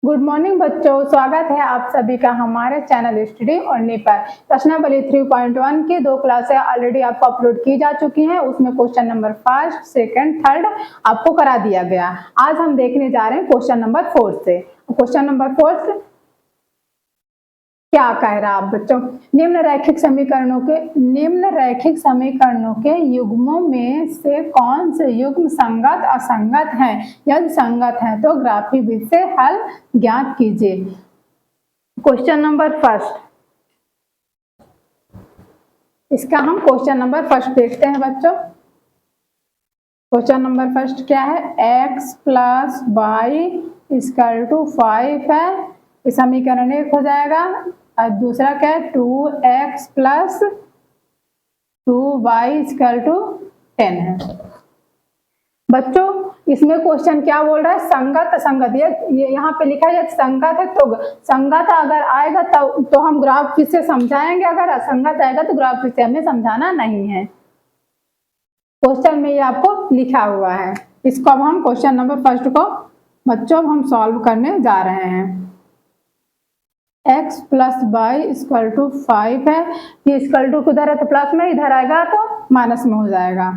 Good morning बच्चों, स्वागत है आप सभी का हमारे चैनल स्टडी ओनली पर। प्रश्नावली 3.1 की 2 क्लासें ऑलरेडी आपको अपलोड की जा चुकी हैं। उसमें question number first, second, third आपको करा दिया गया। आज हम देखने जा रहे हैं क्वेश्चन नंबर 4 से। क्वेश्चन नंबर 4 क्या कह रहा है बच्चों? निम्न रैखिक समीकरणों के युग्मों में से कौन से युग्म संगत असंगत हैं? यदि संगत हैं तो ग्राफी विधि से हल ज्ञात कीजिए। क्वेश्चन नंबर फर्स्ट, इसका हम क्वेश्चन नंबर फर्स्ट देखते हैं बच्चों। क्वेश्चन नंबर फर्स्ट क्या है? x plus y equal to 5 है, ये समीकरण 1 हो जाएगा। और दूसरा क्या है? 2x plus 2y equal to 10 है। बच्चों इसमें क्वेश्चन क्या बोल रहा है? संगत असंगत। ये यहाँ पे लिखा है संगत है तो संगत अगर आएगा तो हम ग्राफ फिर से समझाएंगे, अगर असंगत आएगा तो ग्राफ फिर से हमें समझाना नहीं है। क्वेश्चन में ये आपको लिखा हुआ है। इसको अब हम क्वेश्चन नंबर फर्स्ट को बच्चों हम सॉल्व करने जा रहे हैं। x plus y equal to 5 है, ये इक्वल टू किधर है तो प्लस में, इधर आएगा तो माइनस में हो जाएगा।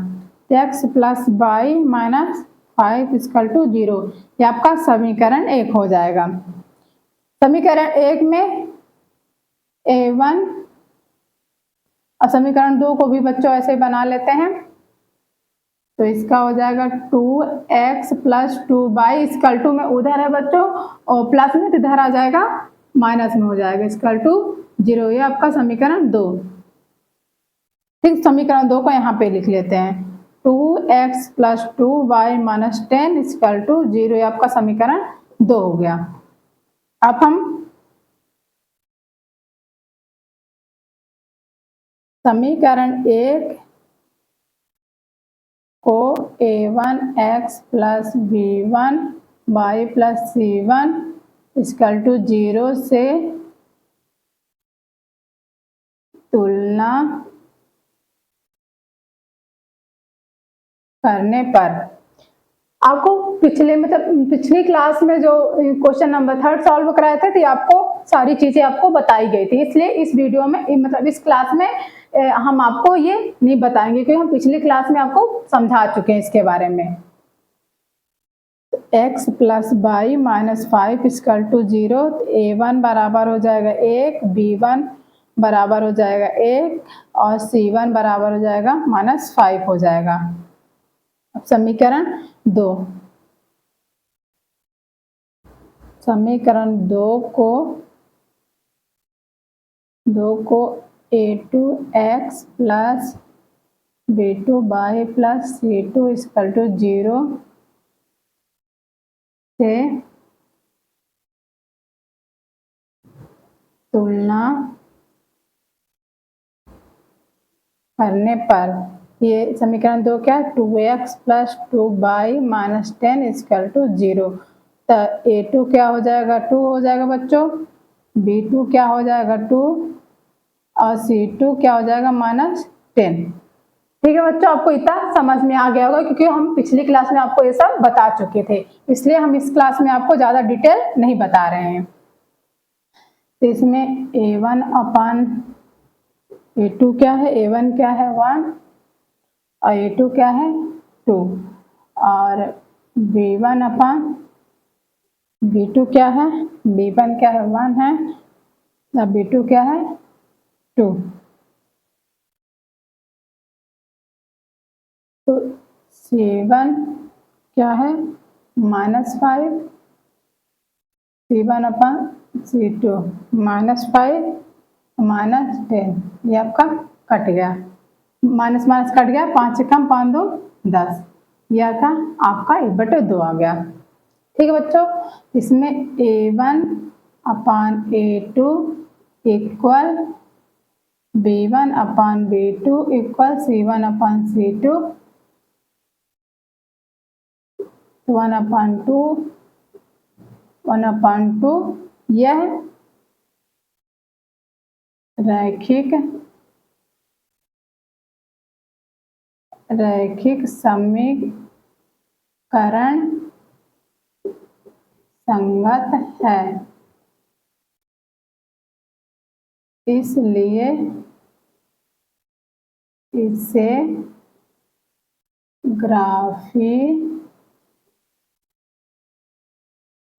x plus y minus 5 equal to 0, ये आपका समीकरण 1 हो जाएगा। समीकरण 1 में a1 और समीकरण 2 को भी बच्चों ऐसे ही बना लेते हैं। तो इसका हो जाएगा 2x plus 2y equal to में उधर है बच्चों और प्लस में इधर आ जाएगा, माइनस में हो जाएगा इक्वल टू 0, ये आपका समीकरण 2। ठीक, समीकरण 2 को यहाँ पे लिख लेते हैं। 2x plus 2y minus 10 equal to 0, ये आपका समीकरण 2 हो गया। अब हम समीकरण 1 को a1x plus b1y plus c1 equal to 0 से तुलना करने पर आपको पिछली क्लास में जो क्वेश्चन नंबर 3 सॉल्व कराए थे तो आपको सारी चीजें आपको बताई गई थी, इसलिए इस वीडियो में इस क्लास में हम आपको ये नहीं बताएंगे क्योंकि हम पिछली क्लास में आपको समझा चुके हैं इसके बारे में। x plus y minus 5 equal to 0, a1 बराबर हो जाएगा 1, b1 बराबर हो जाएगा 1 और c1 बराबर हो जाएगा माइनस 5 हो जाएगा। अब समीकरण 2 को a2x plus b2y plus c2 equal to 0 से तुलना करने पर, ये समीकरण 2 क्या है? 2x plus 2y minus 10 equal to 0। तो a2 क्या हो जाएगा? 2 हो जाएगा बच्चों, b2 क्या हो जाएगा? 2 और c2 क्या हो जाएगा? माइनस 10। ठीक है बच्चों, आपको इतना समझ में आ गया होगा क्योंकि हम पिछली क्लास में आपको ये सब बता चुके थे, इसलिए हम इस क्लास में आपको ज्यादा डिटेल नहीं बता रहे हैं। तो इसमें a1 अपान a2 क्या है? a1 क्या है? 1 और a2 क्या है? 2 और b1 अपान b2 क्या है? b1 क्या है? 1 है और b2 क्या है? 2। तो c1 क्या है? Minus 5, c1 upon c2 minus 5 minus 10, ये आपका कट गया, माइनस माइनस कट गया, 5 से कम 5 2 10, यह था आपका 1/2 आ गया। ठीक है बच्चों, इसमें a1 upon a2 equal b1 upon b2 equal c1 upon c2 1 अपान 2, यह रैखिक समीकरण संगत है, इसलिए इसे ग्राफी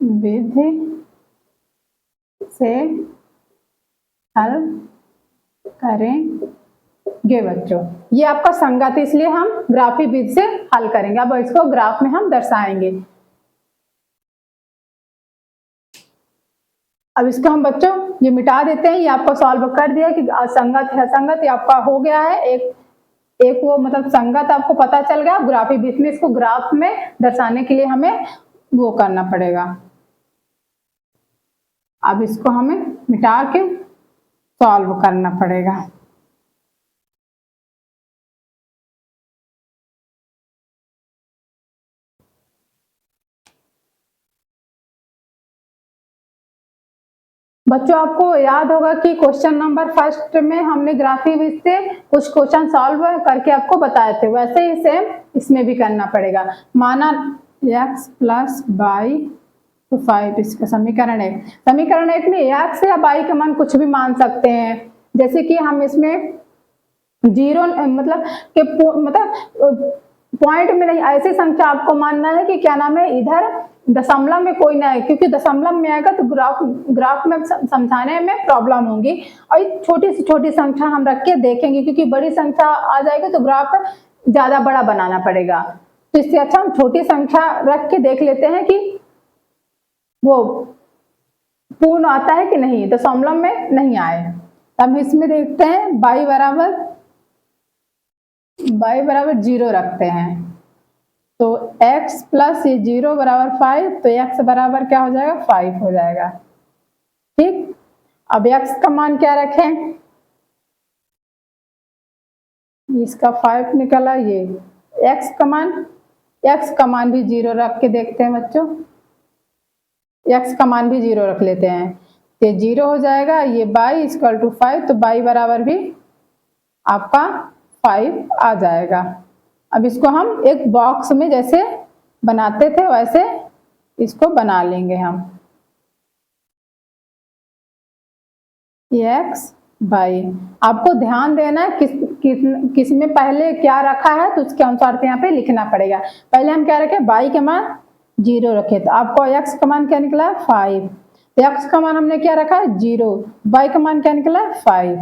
विधि से हल करेंगे बच्चों। ये आपका संगत है, इसलिए हम ग्राफी विधि से हल करेंगे। अब इसको ग्राफ में हम दर्शाएंगे। अब इसको हम बच्चों ये मिटा देते हैं। ये आपको सॉल्व कर दिया कि संगत है संगत, ये आपका हो गया है। एक वो मतलब संगत आपको पता चल गया। ग्राफी विधि में इसको ग्राफ में दर्शाने के लिए हमें वो करना पड़ेगा। अब इसको हमें मिटा के सॉल्व करना पड़ेगा। बच्चों आपको याद होगा कि क्वेश्चन नंबर फर्स्ट में हमने ग्राफी विधि से कुछ क्वेश्चन सॉल्व करके आपको बताए थे, वैसे ही सेम इसमें भी करना पड़ेगा। माना x प्लस बाई तो 5, इसका समीकरण 1। समीकरण 1 में x या y का मान कुछ भी मान सकते हैं। जैसे कि हम इसमें जीरो मतलब पॉइंट में नहीं, ऐसी संख्या आपको मानना है कि क्या नाम है, इधर दशमलव में कोई ना है, क्योंकि दशमलव में आएगा तो ग्राफ में समझाने में प्रॉब्लम होगी। और छोटी से छोटी संख्या हम रख के देखेंगे, क्योंकि बड़ी संख्या आ जाएगी तो ग्राफ ज्यादा बड़ा बनाना पड़ेगा। तो इससे अच्छा हम छोटी संख्या रख के देख लेते हैं कि वो पूर्ण आता है कि नहीं, दशमलव में नहीं आए। हम इसमें देखते हैं y बराबर 0 रखते हैं, तो x प्लस ये 0 बराबर 5, तो x बराबर क्या हो जाएगा, 5 हो जाएगा। ठीक, अब x का मान क्या रखें, इसका 5 निकला। ये x का मान भी 0 रख के देखते हैं बच्चों। x का मान भी 0 रख लेते हैं, ये 0 हो जाएगा। ये y इक्वल टू 5, तो y बराबर भी आपका 5 आ जाएगा। अब इसको हम एक बॉक्स में जैसे बनाते थे वैसे इसको बना लेंगे हम। x y आपको ध्यान देना है किस में पहले क्या रखा है, तो उसके अनुसार से यहाँ पे लिखना पड़ेगा। पहले हम क्या रखे, y का मान 0 रखे, तो आपको x का मान क्या निकला, 5। तो x का मान हमने क्या रखा है, 0, y का मान क्या निकला, 5।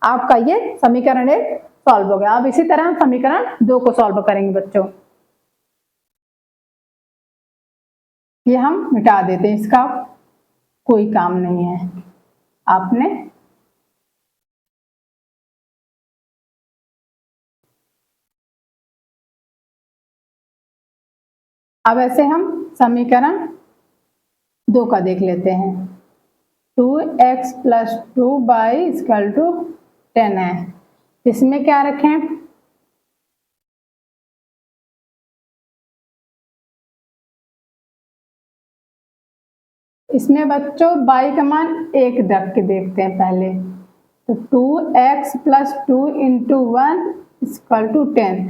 आपका ये समीकरण 1 सॉल्व हो गया। अब इसी तरह हम समीकरण 2 को सॉल्व करेंगे बच्चों। ये हम मिटा देते हैं, इसका कोई काम नहीं है। आपने अब ऐसे हम समीकरण 2 का देख लेते हैं। 2x plus 2y equal to 10 है। इसमें क्या रखें, इसमें बच्चों y का मान 1 रख के देखते हैं पहले। तो 2x plus 2 into 1 equal to 10।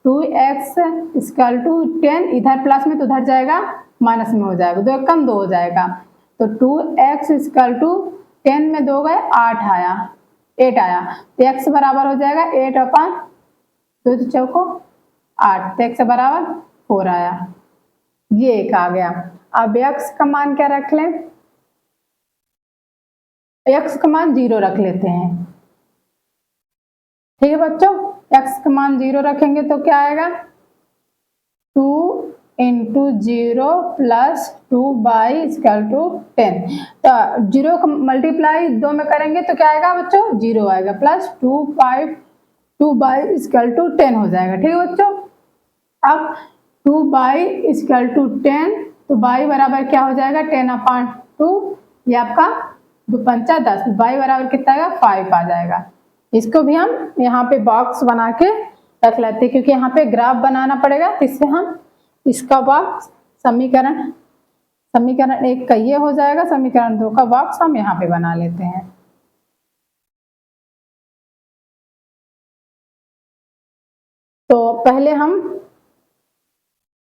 2x equal to 10, इधर प्लस में तो उधर जाएगा माइनस में हो जाएगा, 2 कम 2 हो जाएगा। तो 2x इक्वल टू 10 में 2 गए 8 आया, 8 आया, तो x बराबर हो जाएगा 8 अपन 2 चौको 8, तो x बराबर 4 आया। ये एक आ गया। अब x का मान क्या रख लें, x का मान 0 रख लेते हैं। ठीक है बच्चों, x का मान 0 रखेंगे तो क्या आएगा, 2 into 0 plus 2y equal to 10। तो 0 का मल्टीप्लाई 2 में करेंगे तो क्या आएगा बच्चों, 0 आएगा, प्लस 2y इक्वल टू 10 हो जाएगा। ठीक है बच्चों, अब 2y इक्वल टू 10, तो y बराबर क्या हो जाएगा, 10/2, ये आपका 2 पंचा 10, y बराबर कितना आएगा, 5 आ जाएगा। इसको भी हम यहाँ पे बॉक्स बना के रख लेते हैं, क्योंकि यहाँ पे ग्राफ बनाना पड़ेगा, इससे हम इसका बॉक्स समीकरण 1 का ये हो जाएगा, समीकरण 2 का बॉक्स हम यहाँ पे बना लेते हैं। तो पहले हम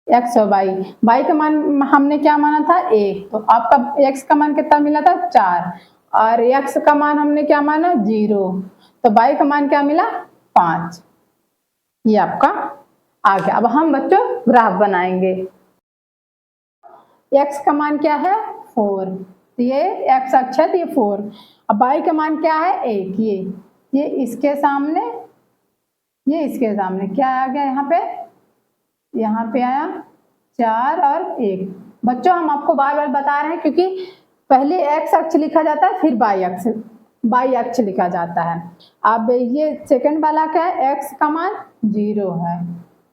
एक्स और वाई का मान हमने क्या माना था 1, तो आपका एक्स का मान कितना मिला था 4 और एक्स का मान हमने क्या माना 0, तो वाई का मान क्या मिला 5। ये आपका आ गया। अब हम बच्चों ग्राफ बनाएंगे। एक्स का मान क्या है 4, तो ये एक्स अक्ष है तो ये 4। अब वाई का मान क्या है 1, ये इसके सामने, ये इसके सामने क्या आ गया यहाँ पे आया 4 और 1। बच्चों हम आपको बार बार बता रहे हैं क्योंकि पहले एक्स अक्ष लिखा जाता है फिर वाई अक्ष लिखा जाता है। अब ये सेकंड वाला क्या है, एक्स का मान 0 है,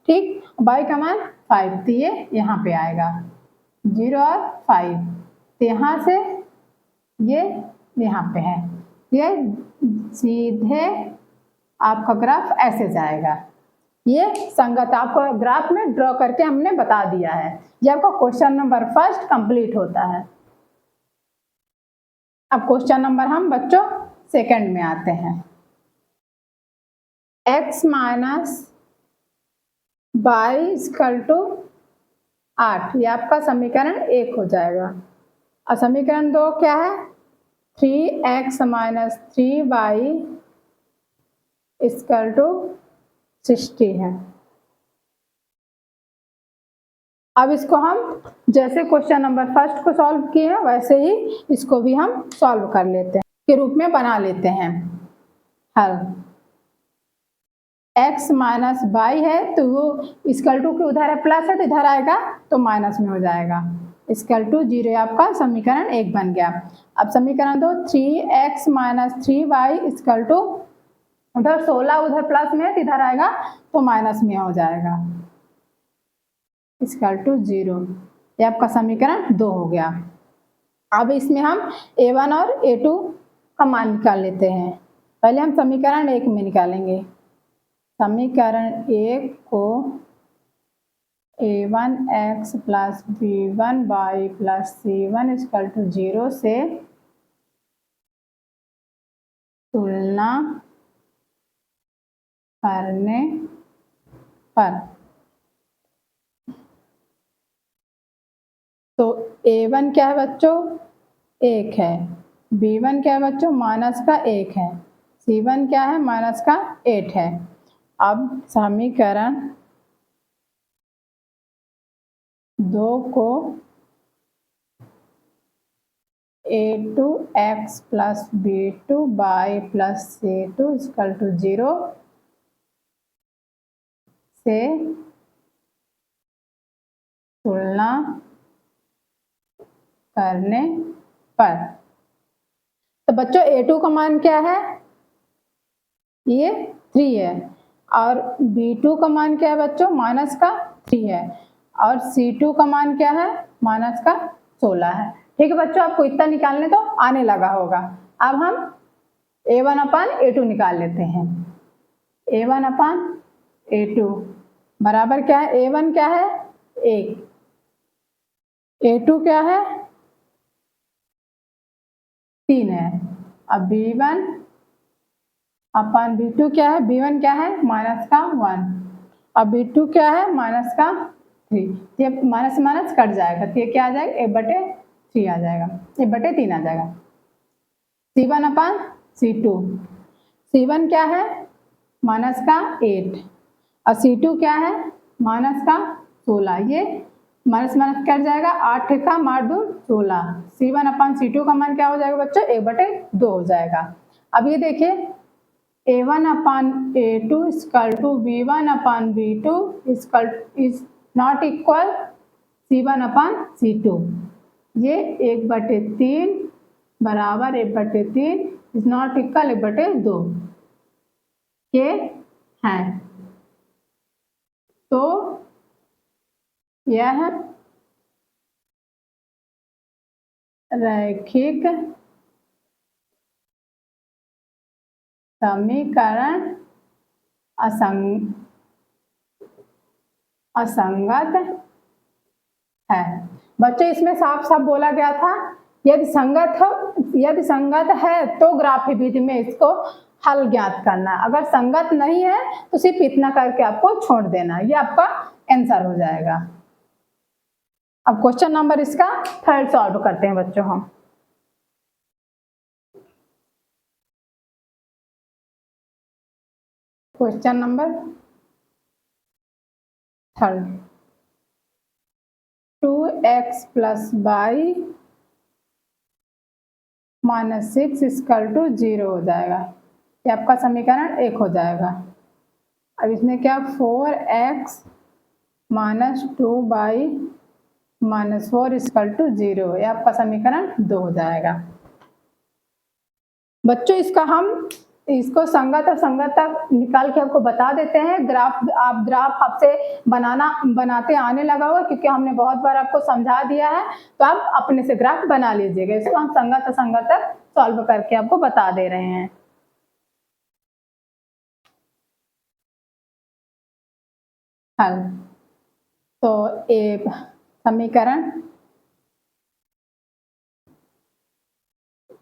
ठीक, वाई का मान 5, तो ये यहाँ पे आएगा 0 और 5, तो यहाँ से ये यहाँ पे है, ये सीधे आपका ग्राफ ऐसे जाएगा। ये संगत आपको ग्राफ में ड्रॉ करके हमने बता दिया है। ये आपका क्वेश्चन नंबर 1 कंप्लीट होता है। अब क्वेश्चन नंबर हम बच्चों 2 में आते हैं। x minus y equal to 8, ये आपका समीकरण 1 हो जाएगा। और समीकरण 2 क्या है, 3x minus 3y equal to 60 है। अब इसको हम जैसे क्वेश्चन नंबर 1 को सॉल्व किए हैं वैसे ही इसको भी हम सॉल्व कर लेते हैं, के रूप में बना लेते हैं हल। x माइनस वाई है तो वो इक्वल टू के उधर है प्लस है तो इधर आएगा तो माइनस में हो जाएगा, इक्वल टू 0 आपका समीकरण 1 बन गया। अब समीकरण 2 3x minus 3y equal to, उधर 16 उधर प्लस में है तो इधर आएगा तो माइनस में हो जाएगा, इक्वल टू 0। ये आपका समीकरण 2 हो गया। अब इसमें हम a1 और a2 का मान निकाल लेते हैं। पहले हम समीकरण 1 में निकालेंगे। समीकरण 1 को a1x plus b1y plus c1 equal to 0 से तुलना करने पर, तो a1 क्या है बच्चों 1 है, b1 क्या है बच्चों माइनस का 1 है, c1 क्या है माइनस का 8 है। अब समीकरण 2 को a2x plus b2y plus c2 equal to 0 से तुलना करने पर, तो बच्चों a2 का मान क्या है, ये 3 है, और b2 का मान क्या है बच्चों माइनस का 3 है, और c2 का मान क्या है माइनस का 16 है। ठीक है बच्चों, आपको इतना निकालने तो आने लगा होगा। अब हम a1 अपान a2 निकाल लेते हैं। a1 अपान a2 बराबर क्या है, a1 क्या है 1, a2 क्या है 3 है, अब b1 अपान b2 क्या है, b1 क्या है माइनस का 1 और b2 क्या है माइनस का 3, ये माइनस माइनस कट जाएगा तो ये क्या आ जाएगा 1/3 आ जाएगा, 1/3 आ जाएगा। c1 अपान c2, c1 क्या है माइनस का 8 और c2 क्या है माइनस का 16, ये माइनस माइनस कट जाएगा, 8 का मार 2 16, c1 अपान c2 का मान क्या हो जाएगा बच्चों 1/2 हो जाएगा। अब ये देखिए a1 upon a2 equal to b1 upon b2 equal is not equal c1 upon c2, ये 1/3 बराबर 1/3 इज नॉट इक्वल 1/2 के हैं। तो यह रैखिक समीकरण असंगत है। बच्चों इसमें साफ साफ बोला गया था यदि संगत है तो ग्राफी विधि में इसको हल ज्ञात करना, अगर संगत नहीं है तो सिर्फ इतना करके आपको छोड़ देना, ये आपका आंसर हो जाएगा। अब क्वेश्चन नंबर इसका 3 सॉल्व करते हैं बच्चों हम। Question number 3, 2x plus y minus 6 equal to 0 हो जाएगा। ये आपका समीकरण 1 हो जाएगा। अब इसमें क्या 4x minus 2y minus 4 equal to 0, ये आपका समीकरण 2 हो जाएगा। बच्चों इसको संगत और संगत निकाल के आपको बता देते हैं। ग्राफ आपसे बनाते आने लगा होगा, क्योंकि हमने बहुत बार आपको समझा दिया है, तो आप अपने से ग्राफ बना लीजिएगा। इसको हम संगत और संगत सॉल्व करके आपको बता दे रहे हैं। हल तो एक समीकरण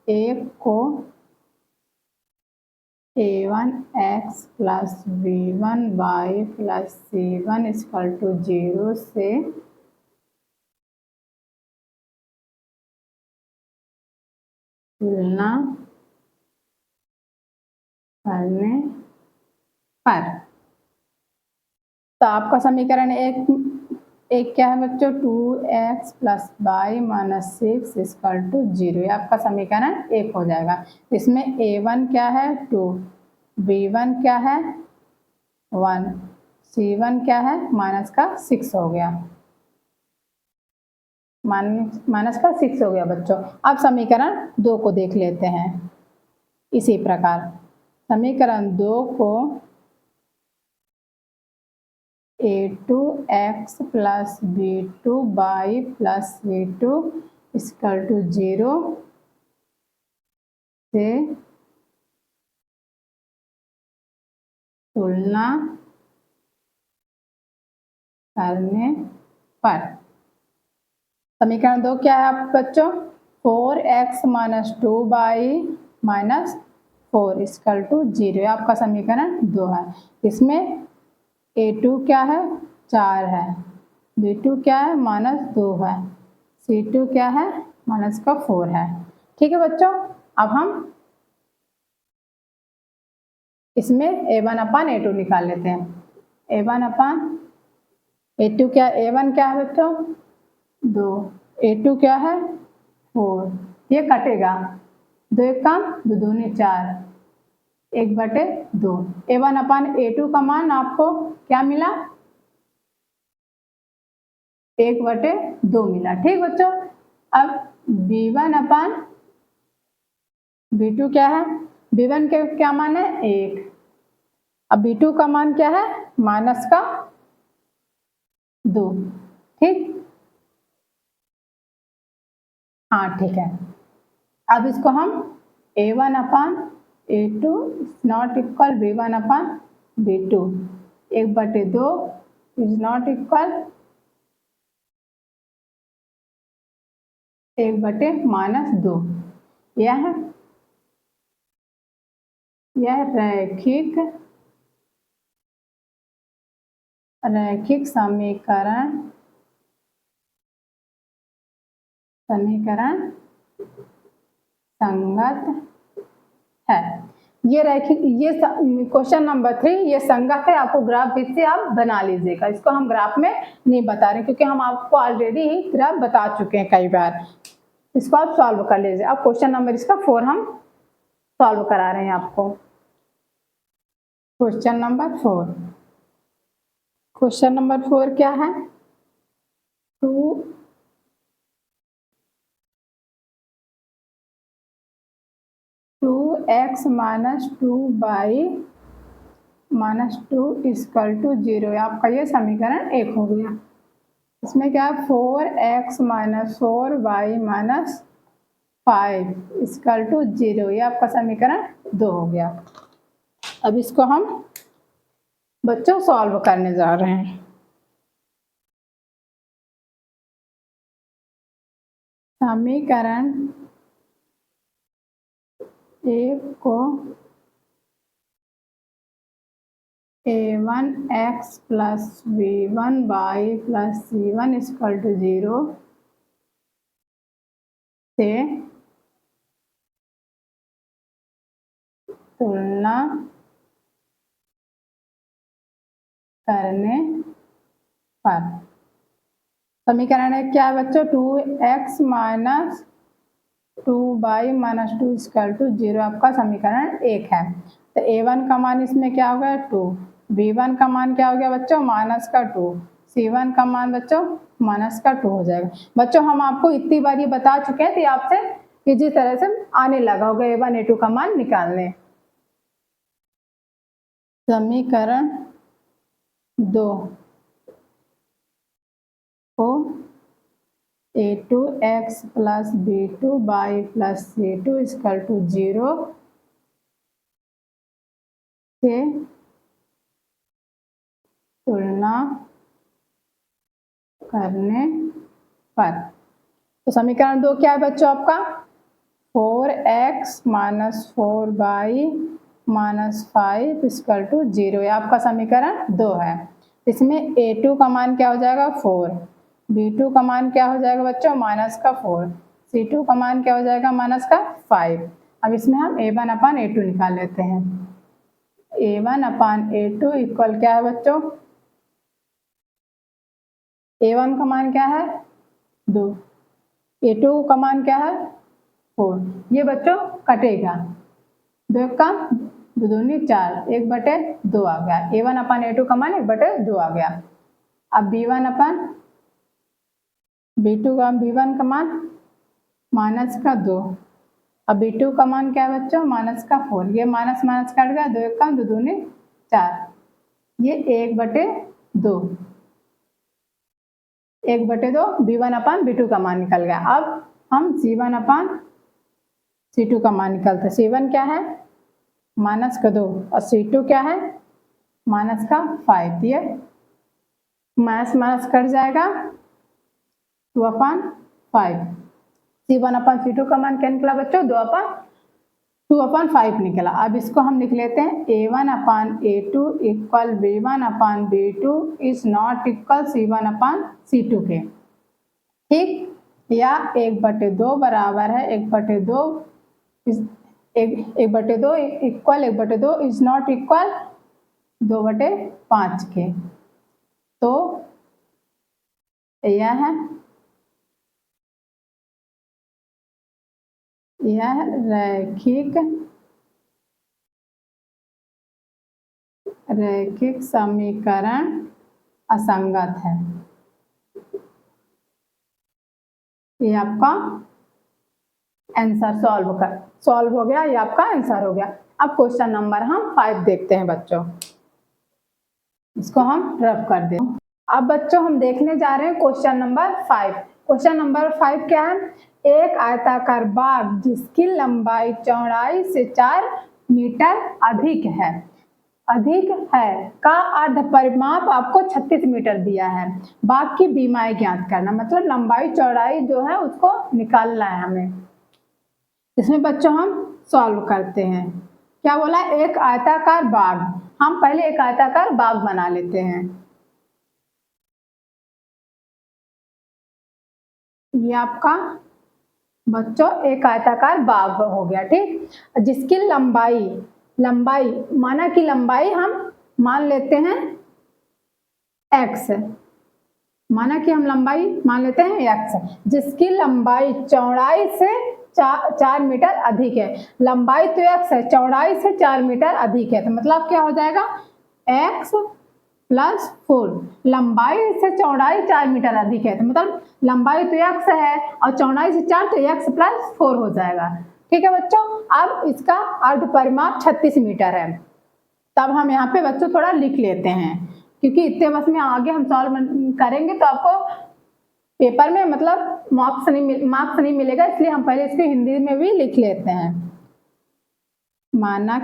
1 को a1x plus b1y plus c1 equal to 0 से तुलना करने पर, तो आपका समीकरण एक क्या है बच्चों, 2x plus y minus 6 equal to 0, ये आपका समीकरण 1 हो जाएगा। इसमें a1 क्या है 2, b1 क्या है 1, c1 क्या है माइनस का 6 हो गया, माइनस का 6 हो गया बच्चों। अब समीकरण 2 को देख लेते हैं। इसी प्रकार समीकरण 2 को a2x plus b2y plus c2 equal to 0 से तुलना करने पर, समीकरण 2 क्या है आप बच्चों, 4x minus 2y minus 4 equal to 0, आपका समीकरण 2 है। इसमें a2 क्या है 4 है, b2 क्या है माइनस 2 है, c2 क्या है माइनस का 4 है। ठीक है बच्चों, अब हम इसमें a1 अपान a2 निकाल लेते हैं। a1 अपान a2 क्या, a1 क्या है बच्चों 2, a2 क्या है 4, ये कटेगा, 2 एक काम 2 दूनी 4, 1/2। a1 अपान a2 का मान आपको क्या मिला 1/2 मिला। ठीक बच्चों, अब b1 अपान b2 क्या है, b1 के क्या मान है 1, अब b2 का मान क्या है माइनस का 2। ठीक, हाँ ठीक है। अब इसको हम a1 upon a2 not equal b1 upon b2, 1/2 is not equal 1/-2, यह रैखिक समीकरण संगत है। ये क्वेश्चन नंबर 3 ये संगत है, आपको ग्राफ से आप बना लीजिएगा। इसको हम ग्राफ में नहीं बता रहे, क्योंकि हम आपको ऑलरेडी ही ग्राफ बता चुके हैं कई बार। इसको आप सॉल्व कर लीजिए। अब क्वेश्चन नंबर इसका 4 हम सॉल्व करा रहे हैं आपको। क्वेश्चन नंबर 4, क्वेश्चन नंबर 4 क्या है, 2x minus 2y minus 2 equal to 0, आपका ये समीकरण 1 हो गया। इसमें क्या है 4x minus 4y minus 5 equal to 0, ये आपका समीकरण 2 हो गया। अब इसको हम बच्चों सॉल्व करने जा रहे हैं। समीकरण 1 को a1x plus b1y plus c1 equal to 0 से तुलना करने पर समीकरण है क्या है बच्चों, 2x minus 2y minus 2 equal to 0 आपका समीकरण 1 है। तो a1 का मान इसमें क्या हो गया 2, b1 का मान क्या हो गया बच्चों माइनस का 2, c1 का मान बच्चों माइनस का 2 हो जाएगा। बच्चों हम आपको इतनी बार ये बता चुके हैं तो आपसे इसी तरह से आने लगा होगा a1 a2 का मान निकालने। समीकरण 2 को a2x plus b2y plus c2 equal to 0 से तुलना करने पर। तो समीकरण 2 क्या है बच्चों आपका 4x minus 4y minus 5 equal to 0, ये आपका समीकरण 2 है। इसमें a2 का मान क्या हो जाएगा 4, b2 का मान क्या हो जाएगा बच्चों माइनस का 4, c2 का मान क्या हो जाएगा माइनस का 5। अब इसमें हम a1 अपान a2 निकाल लेते हैं। a1 अपान a2 इक्वल क्या है बच्चों, a1 का मान क्या है 2, a2 का मान क्या है 4, ये बच्चों कटेगा, 2 का 2 दूनी 4, 1/2 आ गया। a1 अपान a2 का मान 1/2 आ गया। अब b1 अपान b2 का b1 का मान माइनस का 2, अब b2 का मान क्या है बच्चों माइनस का 4, ये माइनस माइनस कट गया, 2 का 2 दूनी 4, ये 1/2, 1/2 b1 अपान b2 का मान निकल गया। अब हम c1 अपान c2 का मान निकालते हैं। c1 क्या है माइनस का 2 और c2 क्या है माइनस का 5, ये माइनस माइनस कट जाएगा, 2 अपान 5, c1 अपान c2 का मान क्या निकला बच्चों 2 अपान 5 निकला। अब इसको हम लिख लेते हैं a1 upon a2 equal b1 upon b2 is not equal c1 upon c2 के, ठीक, या 1/2 बराबर है 1/2 1/2 इक्वल 1/2 इज नॉट इक्वल 2/5 के। तो यह रैखिक समीकरण असंगत है। ये आपका आंसर सॉल्व हो गया, ये आपका आंसर हो गया। अब क्वेश्चन नंबर हम 5 देखते हैं बच्चों, इसको हम रफ कर दें। अब बच्चों हम देखने जा रहे हैं क्वेश्चन नंबर 5। क्वेश्चन नंबर 5 क्या है, एक आयताकार बाग जिसकी लंबाई चौड़ाई से 4 मीटर अधिक है का अर्ध परिमाप आपको 36 मीटर दिया है। बाग की बीमाई ज्ञात करना, मतलब लंबाई चौड़ाई जो है उसको निकालना है हमें। इसमें बच्चों हम सॉल्व करते हैं। क्या बोला, एक आयताकार बाग, हम पहले एक आयताकार बाग बना लेते हैं। ये आपका बच्चों एक आयताकार बाग हो गया, ठीक, जिसकी लंबाई माना कि लंबाई हम मान लेते हैं x, माना कि हम लंबाई मान लेते हैं x, जिसकी लंबाई चौड़ाई से 4 मीटर अधिक है। लंबाई तो x है, चौड़ाई से 4 मीटर अधिक है, तो मतलब क्या हो जाएगा x प्लस 4, लंबाई से चौड़ाई 4 मीटर अधिक है, तो मतलब लंबाई तो x है और चौड़ाई से 4, तो x प्लस 4 हो जाएगा। ठीक है बच्चों, अब इसका अर्ध परिमाप 36 मीटर है। तब हम यहाँ पे बच्चों थोड़ा लिख लेते हैं, क्योंकि इतने बस में आगे हम सॉल्व करेंगे तो आपको पेपर में मतलब मार्क्स नहीं मिलेगा, इसलिए हम पहले इसको हिंदी में भी लिख लेते हैं। माना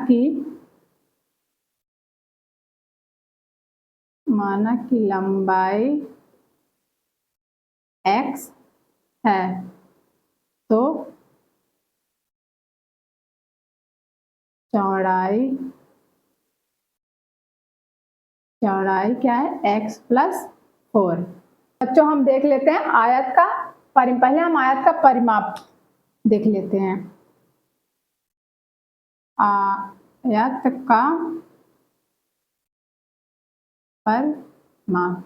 कि लंबाई x है तो चौड़ाई चौड़ाई क्या है x प्लस 4। बच्चों हम देख लेते हैं आयत का पहले हम आयत का परिमाप देख लेते हैं। आयत का परिमाप।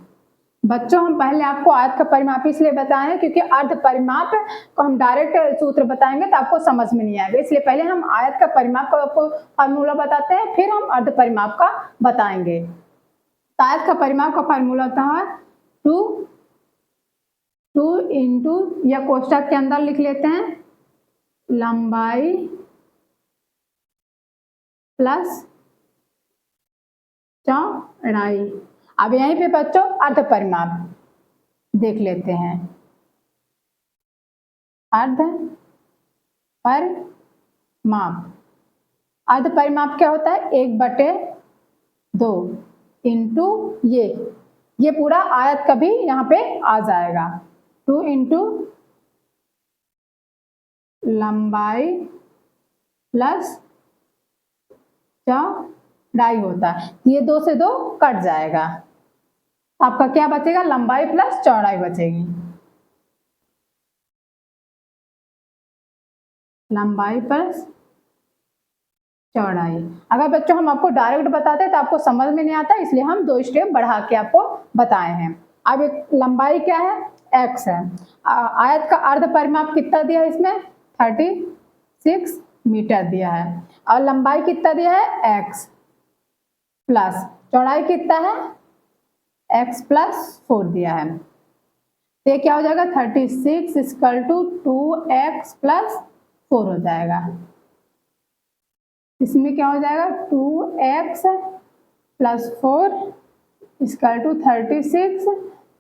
बच्चों हम पहले आपको आयत का परिमाप इसलिए बताएं क्योंकि अर्ध परिमाप को हम डायरेक्ट सूत्र बताएंगे तो आपको समझ में नहीं आएगा, इसलिए पहले हम आयत का परिमाप को आपको फार्मूला बताते हैं, फिर हम अर्ध परिमाप का बताएंगे। तो आयत का परिमाप का फार्मूला होता है 2 इंटू या कोष्ठक के अंदर लिख लेते हैं लंबाई प्लस चौड़ाई। अब यहीं पे बच्चों अर्ध परिमाप देख लेते हैं। अर्ध परिमाप, अर्ध परिमाप क्या होता है 1/2 इंटू ये पूरा आयत का भी यहाँ पे आ जाएगा 2 इंटू लंबाई प्लस चौड़ाई होता है, ये 2 से 2 कट जाएगा, आपका क्या बचेगा लंबाई प्लस चौड़ाई बचेगी। लंबाई प्लस चौड़ाई। अगर बच्चों हम आपको डायरेक्ट बताते तो आपको समझ में नहीं आता, इसलिए हम 2 स्टेप बढ़ा के आपको बताए हैं। अब एक लंबाई क्या है x है, आयत का अर्ध परिमाप कितना दिया है इसमें 36 मीटर दिया है, और लंबाई कितना दिया है x प्लस चौड़ाई कितना है x प्लस 4 दिया है। तो क्या हो जाएगा 36 इक्वल टू 2x प्लस 4 हो जाएगा। इसमें क्या हो जाएगा 2x प्लस 4 इक्वल टू 36,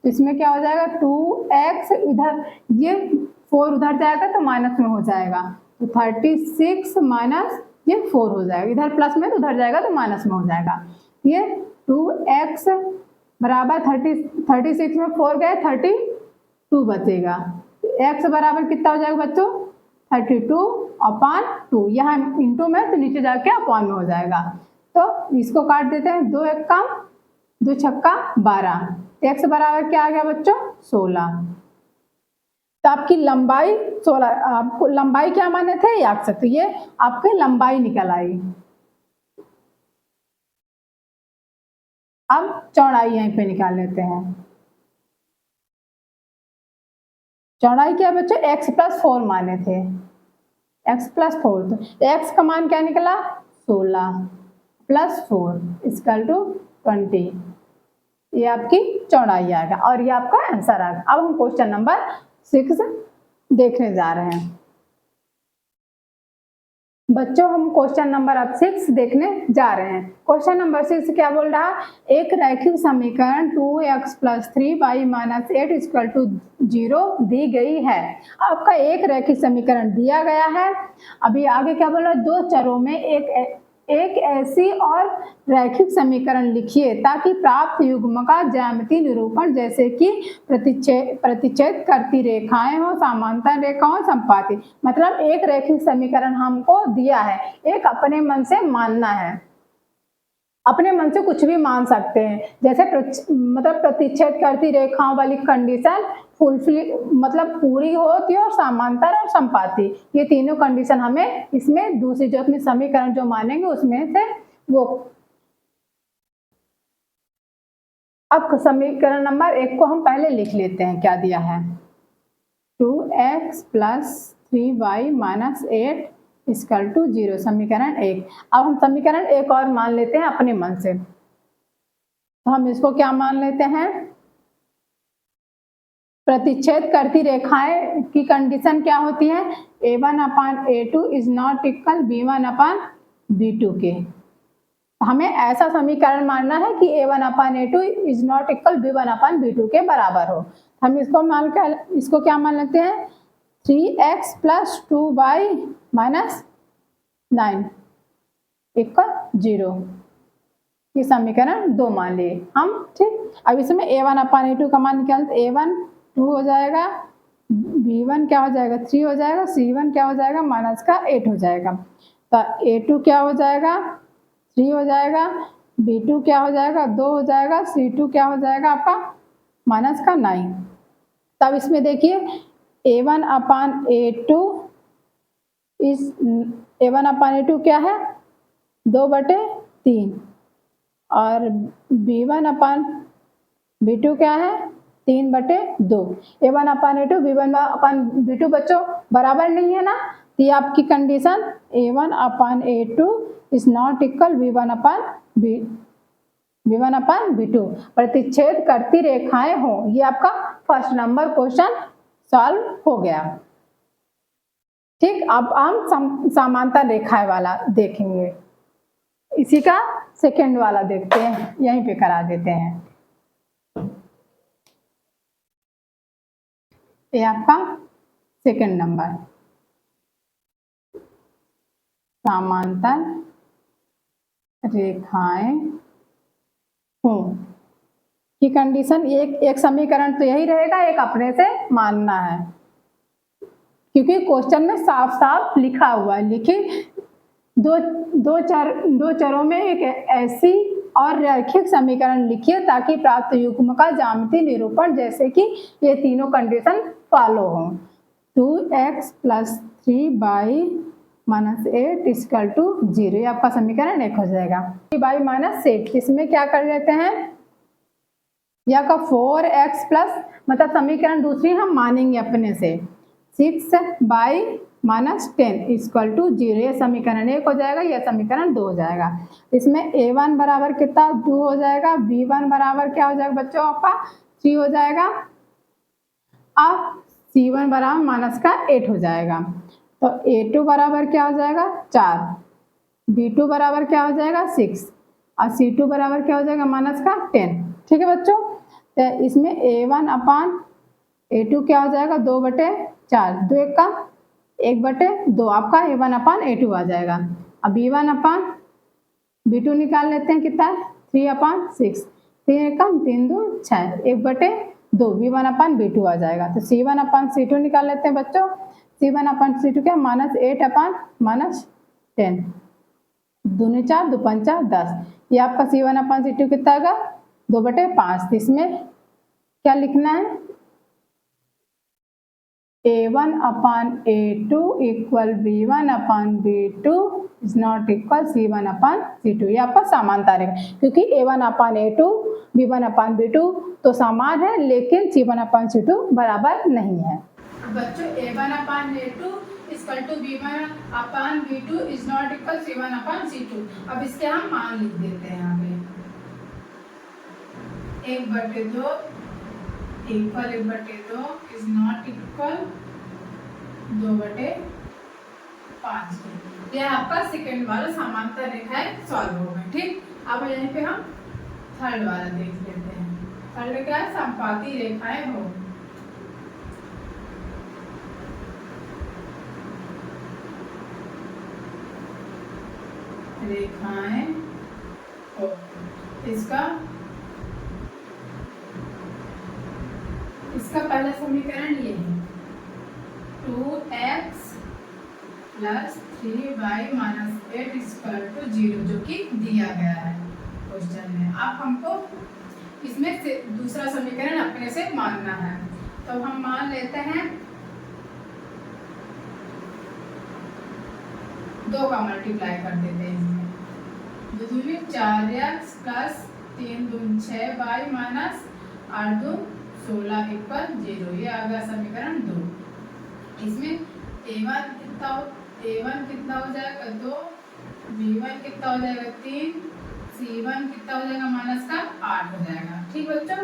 इसमें क्या हो जाएगा 2x इधर ये 4 उधर जाएगा तो माइनस में हो जाएगा, तो 36 माइनस ये 4 हो जाएगा, इधर प्लस में तो उधर जाएगा तो माइनस में हो जाएगा। ये 2x बराबर 36 में 4 गए 32 बचेगा, x बराबर कितना हो जाएगा बच्चों 32/2, यहाँ इंटू में तो नीचे जाके अपॉन में हो जाएगा, तो इसको काट देते हैं 2 1 कम 2 छक्का 12, x बराबर क्या आ गया बच्चों 16। तो आपकी लंबाई 16, आपको लंबाई क्या माने थे याद सकते, ये आपकी लंबाई निकल आई। अब चौड़ाई यहीं पे निकाल लेते हैं। चौड़ाई क्या बच्चों x प्लस 4 माने थे, x प्लस 4, तो x का मान क्या निकला 16 प्लस 4 इक्वल टू 20, ये आपकी चौड़ाई आएगा और ये आपका आंसर आएगा। अब हम क्वेश्चन नंबर 6 देखने जा रहे हैं। बच्चों हम क्वेश्चन नंबर अब 6 देखने जा रहे हैं। क्वेश्चन नंबर 6 क्या बोल रहा है, एक रैखिक समीकरण 2x plus 3y minus 8 equal to 0 दी गई है। आपका एक रैखिक समीकरण दिया गया है। अभी आगे क्या बोल रहा है, दो चरों में एक ऐसी और रैखिक समीकरण लिखिए ताकि प्राप्त युग्म का ज्यामितीय निरूपण जैसे कि प्रतिच्छेद करती रेखाएं हो, समांतर रेखा हो, संपाती। मतलब एक रैखिक समीकरण हमको दिया है, एक अपने मन से मानना है, अपने मन से कुछ भी मान सकते हैं, जैसे मतलब प्रतिच्छेद करती रेखाओं वाली कंडीशन फुलफिल मतलब पूरी होती है, और समांतर और संपाती, ये तीनों कंडीशन हमें इसमें दूसरी जो अपनी समीकरण जो मानेंगे उसमें से वो। अब समीकरण नंबर 1 को हम पहले लिख लेते हैं, क्या दिया है 2x plus 3y minus 8 equal to 0, समीकरण 1। अब हम समीकरण 1 और मान लेते हैं अपने मन से, तो हम इसको क्या मान लेते हैं, प्रतिच्छेद करती रेखाएं की कंडीशन क्या होती है a1/a2 is not equal b1/b2 के। हमें ऐसा समीकरण मानना है कि a1/a2 is not equal b1/b2 के बराबर हो। हम इसको मान कर इसको क्या मान लेते हैं 3x plus 2y minus 9 equal 0, ये समीकरण 2 मान लिए हम, ठीक। अब इसमें a1/a2 का मान निकालते, a1 2 हो जाएगा, b1 क्या हो जाएगा 3 हो जाएगा, c1 क्या हो जाएगा माइनस का 8 हो जाएगा, तो a2 क्या हो जाएगा 3 हो जाएगा, B2 क्या हो जाएगा 2 हो जाएगा, C2 क्या हो जाएगा आपका माइनस का 9। तब इसमें देखिए A1 अपान A2 इस A1 अपान A2 क्या है 2/3 और B1 अपान B2 क्या है 3/2। A1 upon A2 B1 upon B2 बच्चों बराबर नहीं है ना, तो ये आपकी condition A1 upon A2 is not equal B1 upon B2। प्रतिच्छेद करती रेखाएं हो, ये आपका फर्स्ट नंबर क्वेश्चन सॉल्व हो गया। ठीक, अब हम समांतर रेखाएं वाला देखेंगे, इसी का सेकंड वाला देखते हैं, यहीं पे करा देते हैं। ये आपका सेकंड नंबर समांतर रेखाएं हो की कंडीशन, एक समीकरण तो यही रहेगा, एक अपने से मानना है, क्योंकि क्वेश्चन में साफ साफ लिखा हुआ है। लिखिए दो चरों में एक ऐसी और रैखिक समीकरण लिखिए ताकि प्राप्त युग्म का ज्यामितीय निरूपण जैसे कि ये तीनों कंडीशन फॉलो हो। 2x + 3y - 8 = 0, ये आपका समीकरण 1 हो जाएगा। 3y - 8, इसमें क्या कर लेते हैं, या का 4x प्लस, मतलब समीकरण दूसरी हम मानेंगे अपने से, 6y - 10 = 0, ये समीकरण 1 हो जाएगा, यह समीकरण 2 हो जाएगा। इसमें A1 बराबर कितना 2 हो जाएगा, B1 बराबर क्या हो जाएगा बच्चों आपका 3 हो जाएगा, अब C1 बराबर -8 हो जाएगा, तो A2 बराबर क्या हो जाएगा 4, B2 बराबर क्या हो जाएगा 6 और C2 बराबर क्या हो जाएगा -10। ठीक है बच्चों, तो इसमें A1 अपान A2 क्या हो जाएगा 2/4, 2 1 का 1/2, आपका A1 अपान A2 आ जाएगा। अब B1 अपान B2 निकाल लेते हैं, कितना है 3/6, 3 1 का 3 2 6, 1/2 B1 अपान B2 आ जाएगा। तो C1 अपान C2 निकाल लेते हैं बच्चों, C1 अपान C2 क्या -8 अपान -10, 2 4 2 5 10, ये आपका C1 अपान C2 कितना आएगा 2/5। इसमें क्या लिखना है A1 upon A2 = B1 upon B2 is not equal C1 upon C2, ये आपका समानता रहेगा, क्योंकि A1 upon A2 B1 upon B2 तो समान है, लेकिन C1 अपान C2 बराबर नहीं है। बच्चों A1 upon A2 = B1 upon B2 is not equal C1 upon C2। अब इसके हम मान लिख देते हैं यहाँ पे, 1/2 इक्वल 1/2 इज नॉट इक्वल 2/5। यह आपका सेकंड वाला समांतर रेखाएं सॉल्व हो गए। ठीक, अब यहीं पे हम थर्ड वाला देख लेते हैं। थर्ड क्या है, संपाती रेखाएं हो। रेखाएं हो, इसका पहला समीकरण ये है 2x + 3y - 8 = 0, जो कि दिया गया है क्वेश्चन में। अब हमको इसमें से दूसरा समीकरण अपने से मानना है, तो हम मान लेते हैं 2 का मल्टीप्लाई कर देते हैं इसमें, 2 दूनी 4x + 3 दूनी 6y - 8 दूनी 16 = 0, ये आ गया समीकरण 2। इसमें A1 कितना हो जाएगा 2, B1 कितना हो जाएगा 3, C1 कितना हो जाएगा -8 हो जाएगा। ठीक बच्चों,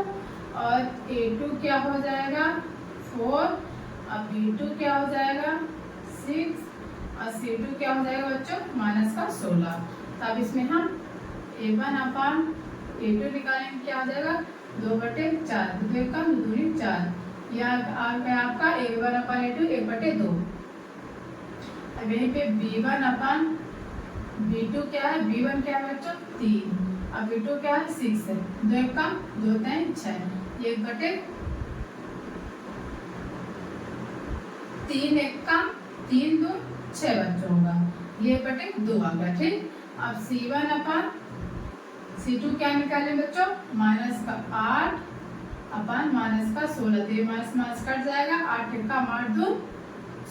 और A2 क्या हो जाएगा 4 और B2 क्या हो जाएगा 6 और C2 क्या हो जाएगा बच्चों -16। तब इसमें हम A1 अपान A2 निकालेंगे, क्या हो जाएगा 2/4, 2 का 2 4, यह आ गया आपका A1 अपान A2 1/2। अब यहीं पे B1 अपान B2 क्या है, B1 क्या है बच्चों 3 और B2 क्या है 6 है, 2 का 2 3 6, 1/3 1 का 3 2 6 बच्चों होगा, ये 1/2 आ गया। ठीक, अब C1 अपान C2 क्या निकाले बच्चों, माइनस का 8 अपन माइनस का 16, तो ये माइनस माइनस कट जाएगा, 8 का 8 2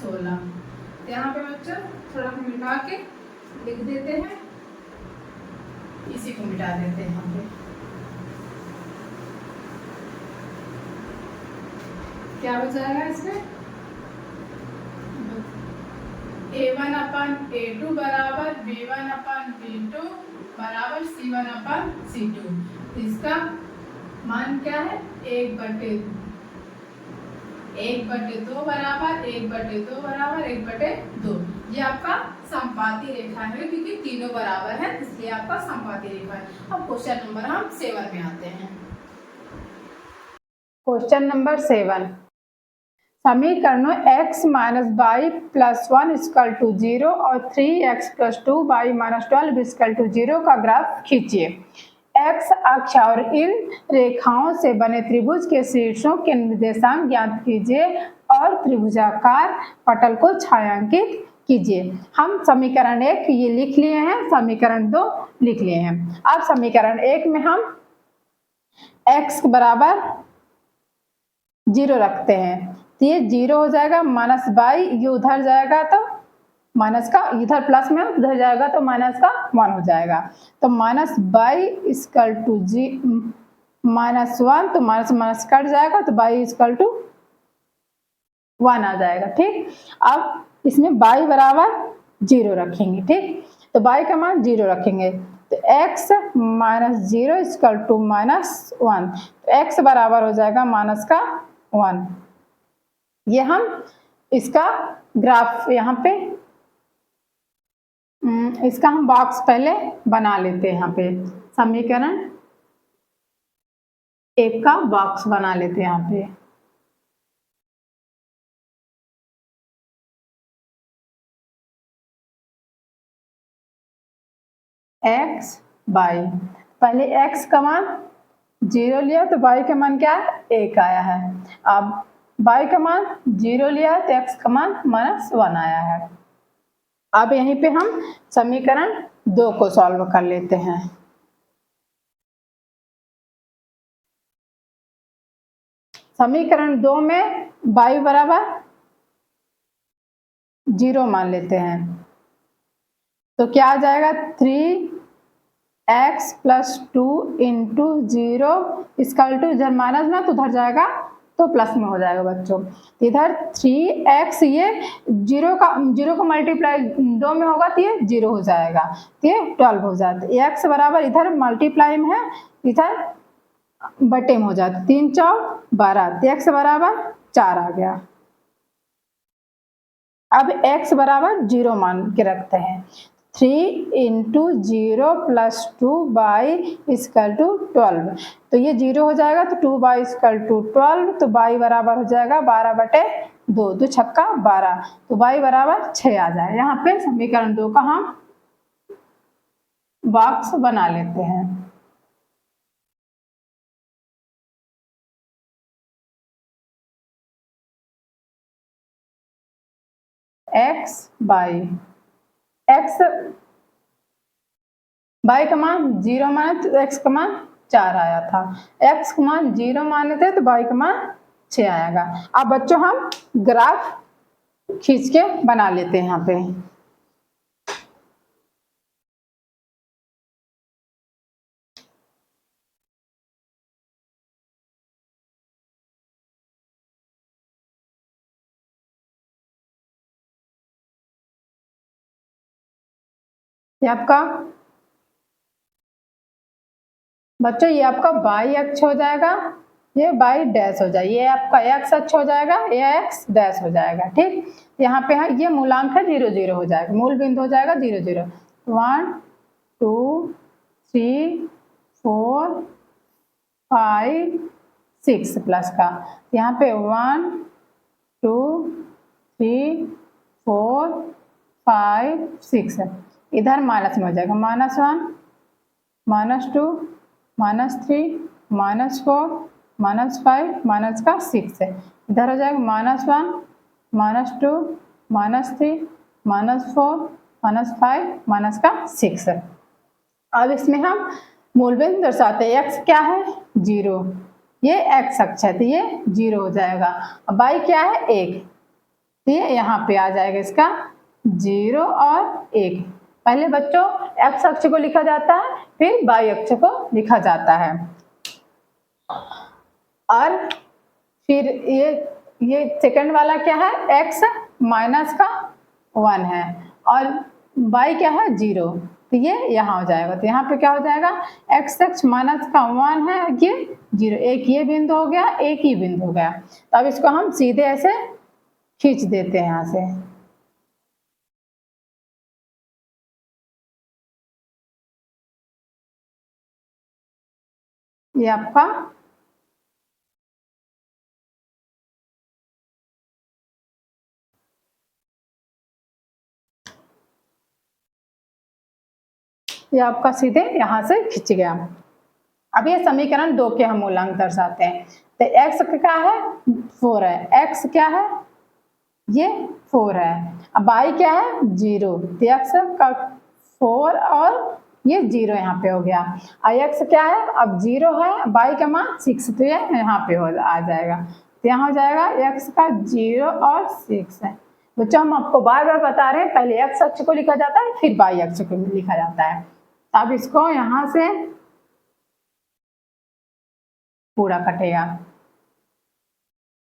16। यहाँ पे बच्चों थोड़ा मिटा के लिख देते हैं, इसी को मिटा देते हैं यहाँ पे। क्या बचाएगा इसमें, A1 अपन A2 बराबर B1 अपन B2 बराबर C1 अपन C2। इसका मान क्या है, 1/2 बराबर 1/2 बराबर 1/2। ये आपका संपाती रेखा है, क्योंकि तीनों बराबर है इसलिए आपका संपाती रेखा है। अब क्वेश्चन नंबर हम 7 में आते हैं। क्वेश्चन नंबर 7, समीकरणों x minus y plus 1 equal to 0 और 3x plus 2 y minus 12 equal to 0 का ग्राफ खींचिए। x अक्ष और इन रेखाओं से बने त्रिभुज के शीर्षों के निर्देशांक ज्ञात कीजिए और त्रिभुजाकार पटल को छायांकित कीजिए। हम समीकरण 1 ये लिख लिए हैं, समीकरण 2 लिख लिए हैं। अब समीकरण 1 में हम x बराबर 0 रखते हैं, तो ये 0 हो जाएगा, माइनस बाई ये उधर जाएगा तो माइनस का, इधर प्लस में उधर जाएगा तो माइनस का 1 हो जाएगा, तो minus y equal to minus 1, तो माइनस माइनस कट जाएगा तो बाई इक्वल टू 1 आ जाएगा। ठीक, अब इसमें बाई बराबर 0 रखेंगे। ठीक, तो बाई का मान 0 रखेंगे, तो x minus 0 equal to minus 1, तो x बराबर हो जाएगा माइनस का 1। ये हम इसका ग्राफ यहाँ पे इसका हम बॉक्स पहले बना लेते हैं। यहाँ पे समीकरण 1 का बॉक्स बना लेते हैं। यहाँ पे x बाई, पहले x का मान 0 लिया तो बाई का मान क्या है, 1 आया है। अब बाई का मान 0 लिया तो x का मान माइनस 1 आया है। अब यहीं पे हम समीकरण 2 को सॉल्व कर लेते हैं। समीकरण 2 में बाई बराबर 0 मान लेते हैं, तो क्या आ जाएगा, 3x plus 2 into 0 equal to, इधर माइनस में तो उधर जाएगा तो प्लस में हो जाएगा बच्चों। इधर 3x, ये 0 का मल्टीप्लाई 2 में होगा तो ये 0 हो जाएगा, तो ये 12 हो जाता है। x बराबर इधर मल्टीप्लाई में है, इधर बटे में हो जाता है, 3 4 12, तो x बराबर 4 आ गया। अब x बराबर 0 मान के रखते हैं, 3 into 0 plus 2 y equal to 12, तो ये 0 हो जाएगा, तो 2 बाई इक्वल टू 12, तो बाई बराबर हो जाएगा 12/2, 2 छक्का 12, तो बाई बराबर 6 आ जाए। यहाँ पे समीकरण 2 का हम बॉक्स बना लेते हैं। x बाई, x बाई का मान 0 माने तो x का मान 4 आया था, x का मान 0 माने थे तो बाई का मान 6 आएगा। अब बच्चों हम ग्राफ खींच के बना लेते हैं। यहाँ पे ये आपका बच्चों, ये आपका बाई अक्ष हो जाएगा, ये बाई डैश हो जाएगा, ये आपका एक्स अक्ष हो जाएगा, ये एक्स डैश हो जाएगा। ठीक, यहाँ पे है ये मूलांक है 0 0 हो जाएगा, मूल बिंदु हो जाएगा 0 0, 1 2 3 4 5 6 प्लस का, यहाँ पे 1 2 3 4 5 6, इधर माइनस में हो जाएगा, -1 -2 -3 -4 -5 माइनस का 6 है, इधर हो जाएगा -1 -2 -3 -4 -5 माइनस का 6 है। अब इसमें हम मूल बिंदु दर्शाते हैं। x क्या है 0, ये x अक्ष है तो ये 0 हो जाएगा। अब y क्या है 1, तो ये यहाँ पे आ जाएगा इसका 0 और 1। पहले बच्चों x अक्ष को लिखा जाता है, फिर y अक्ष को लिखा जाता है। और फिर ये सेकंड वाला क्या है x माइनस का 1 है और y क्या है 0, तो ये यहाँ हो जाएगा। तो यहाँ पे क्या हो जाएगा x अक्ष माइनस का 1 है, ये 0, एक ये बिंदु हो गया, एक ही बिंदु हो गया। तो अब इसको हम सीधे ऐसे खींच देते हैं यहाँ से। ये आपका सीधे यहाँ से खिंच गया। अब ये समीकरण 2 के हम मूलांक दर्शाते हैं। तो x क्या है 4 है, x क्या है ये 4 है, अब y क्या है 0, तो x का 4 और ये 0 यहाँ पे हो गया। x क्या है अब 0 है, y का मान 6, तो ये यहाँ पे आ जाएगा। तो यहाँ हो जाएगा x का 0 और 6 है। बच्चों हम आपको बार बार बता रहे हैं, पहले x अक्ष को लिखा जाता है फिर y अक्ष को लिखा जाता है। अब इसको यहाँ से पूरा कटेगा।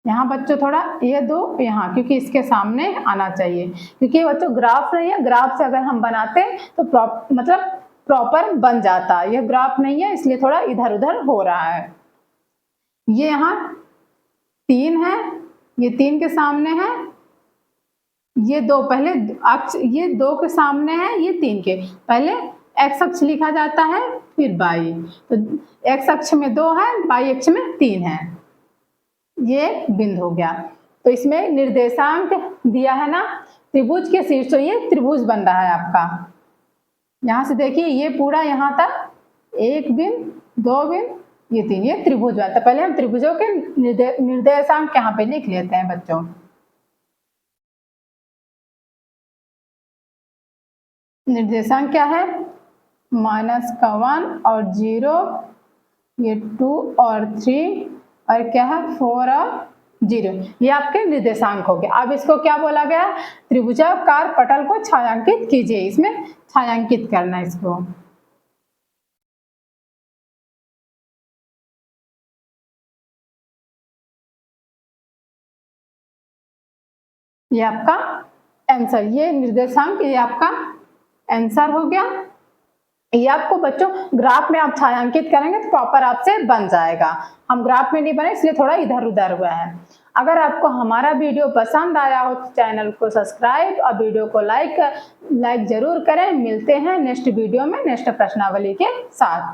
यहाँ बच्चों थोड़ा ये दो यहाँ, क्योंकि इसके सामने आना चाहिए, क्योंकि बच्चों ग्राफ नहीं है, ग्राफ से अगर हम बनाते तो मतलब प्रॉपर बन जाता। यह ग्राफ नहीं है इसलिए थोड़ा इधर उधर हो रहा है। ये यहाँ 3 है, ये 3 के सामने है, ये 2 पहले अक्ष, ये 2 के सामने है, ये 3 के पहले x अक्ष लिखा जाता है फिर y। तो x अक्ष में 2 है, y अक्ष में 3 है, ये बिंदु हो गया। तो इसमें निर्देशांक दिया है ना, त्रिभुज के शीर्ष, ये त्रिभुज बन रहा है आपका। यहाँ से देखिए ये पूरा यहाँ तक 1 बिंदु 2 बिंदु ये 3, ये त्रिभुज बना। तो पहले हम त्रिभुजों के निर्देशांक यहाँ पे लिख लेते हैं बच्चों। निर्देशांक क्या है -1 और 0, ये 2 और 3 और क्या है 4 और 0, ये आपके निर्देशांक हो गए। अब इसको क्या बोला गया, त्रिभुजाकार पटल को छायांकित कीजिए। इसमें छायांकित करना इसको। ये आपका आंसर, ये निर्देशांक, ये आपका आंसर हो गया। ये आपको बच्चों ग्राफ में आप छायांकित करेंगे तो प्रॉपर आपसे बन जाएगा। हम ग्राफ में नहीं बने इसलिए थोड़ा इधर उधर हुआ है। अगर आपको हमारा वीडियो पसंद आया हो तो चैनल को सब्सक्राइब और वीडियो को लाइक जरूर करें। मिलते हैं नेक्स्ट वीडियो में नेक्स्ट प्रश्नावली के साथ।